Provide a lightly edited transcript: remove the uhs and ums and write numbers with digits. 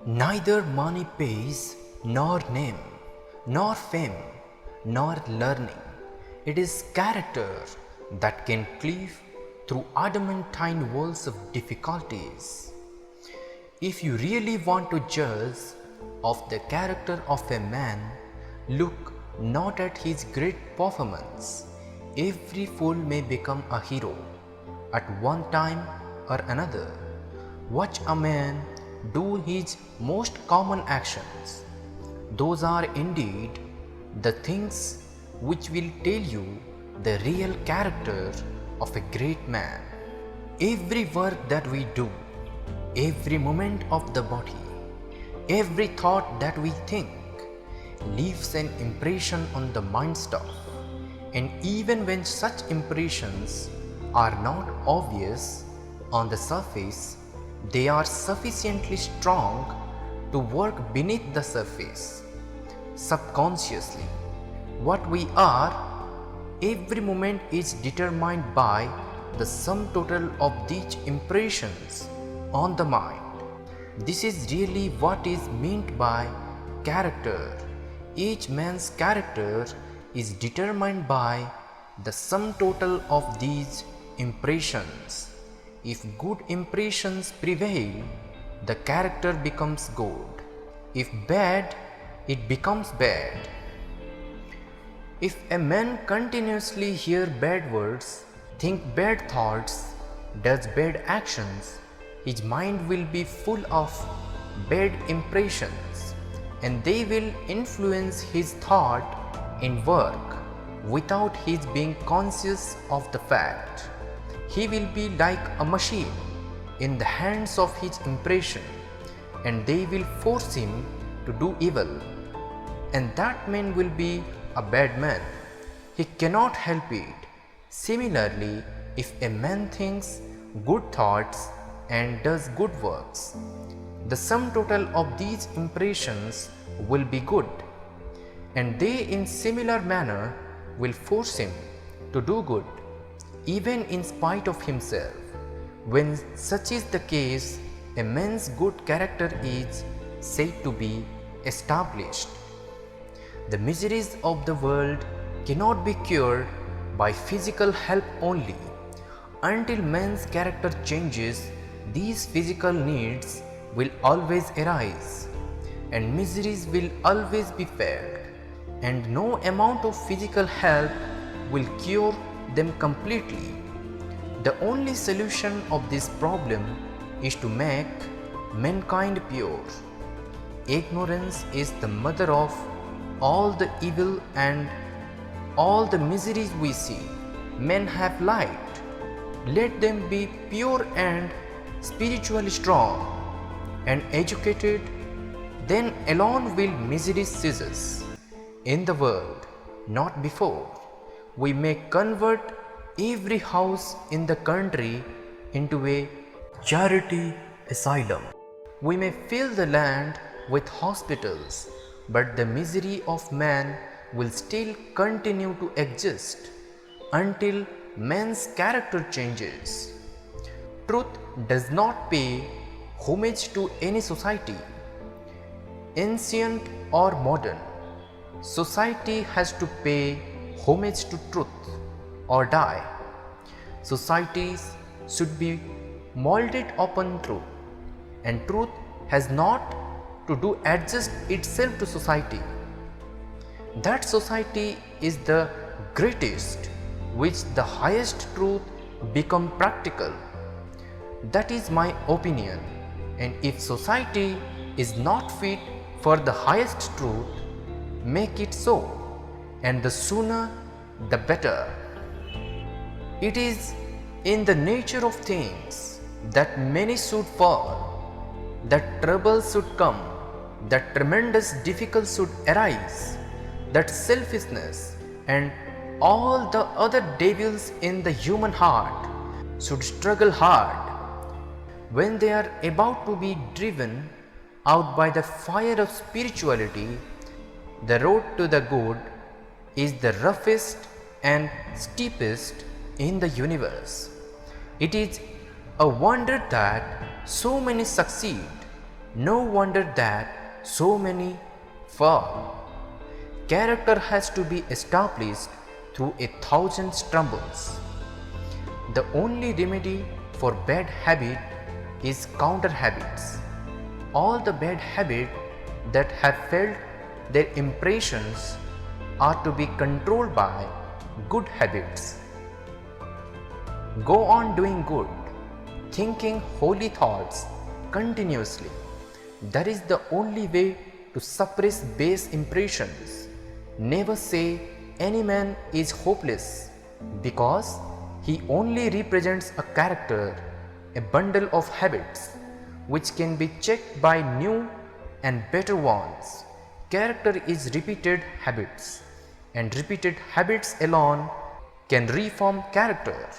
Neither money pays, nor name, nor fame, nor learning. It is character that can cleave through adamantine walls of difficulties. If you really want to judge of the character of a man, look not at his great performance. Every fool may become a hero at one time or another. Watch a man do his most common actions. Those are indeed the things which will tell you the real character of a great man. Every work that we do, every moment of the body, every thought that we think leaves an impression on the mind stuff. And even when such impressions are not obvious on the surface, they are sufficiently strong to work beneath the surface, subconsciously. What we are, every moment is determined by the sum total of these impressions on the mind. This is really what is meant by character. Each man's character is determined by the sum total of these impressions. If good impressions prevail, the character becomes good. If bad, it becomes bad. If a man continuously hears bad words, think bad thoughts, does bad actions, his mind will be full of bad impressions, and they will influence his thought and work without his being conscious of the fact. He will be like a machine in the hands of his impression, and they will force him to do evil, and that man will be a bad man. He cannot help it. Similarly, if a man thinks good thoughts and does good works, the sum total of these impressions will be good, and they in similar manner will force him to do good, even in spite of himself. When such is the case, a man's good character is said to be established. The miseries of the world cannot be cured by physical help only. Until man's character changes, these physical needs will always arise, and miseries will always be felt, and no amount of physical help will cure them completely. The only solution of this problem is to make mankind pure. Ignorance is the mother of all the evil and all the miseries we see. Men have light. Let them be pure and spiritually strong and educated, then alone will misery cease in the world, not before. We may convert every house in the country into a charity asylum. We may fill the land with hospitals, but the misery of man will still continue to exist until man's character changes. Truth does not pay homage to any society, ancient or modern. Society has to pay homage to truth or die. Societies should be molded upon truth, and truth has not to do adjust itself to society. That society is the greatest, which the highest truth become practical. That is my opinion, and if society is not fit for the highest truth, make it so, and the sooner the better. It is in the nature of things that many should fall, that troubles should come, that tremendous difficulties should arise, that selfishness and all the other devils in the human heart should struggle hard. When they are about to be driven out by the fire of spirituality, the road to the good is the roughest and steepest in the universe. It is a wonder that so many succeed, No wonder that so many fall. Character has to be established through 1,000 stumbles. The only remedy for bad habit is counter habits. All the bad habits that have failed their impressions are to be controlled by good habits. Go on doing good, thinking holy thoughts continuously. That is the only way to suppress base impressions. Never say any man is hopeless, because he only represents a character, a bundle of habits which can be checked by new and better ones. Character is repeated habits, and repeated habits alone can reform character.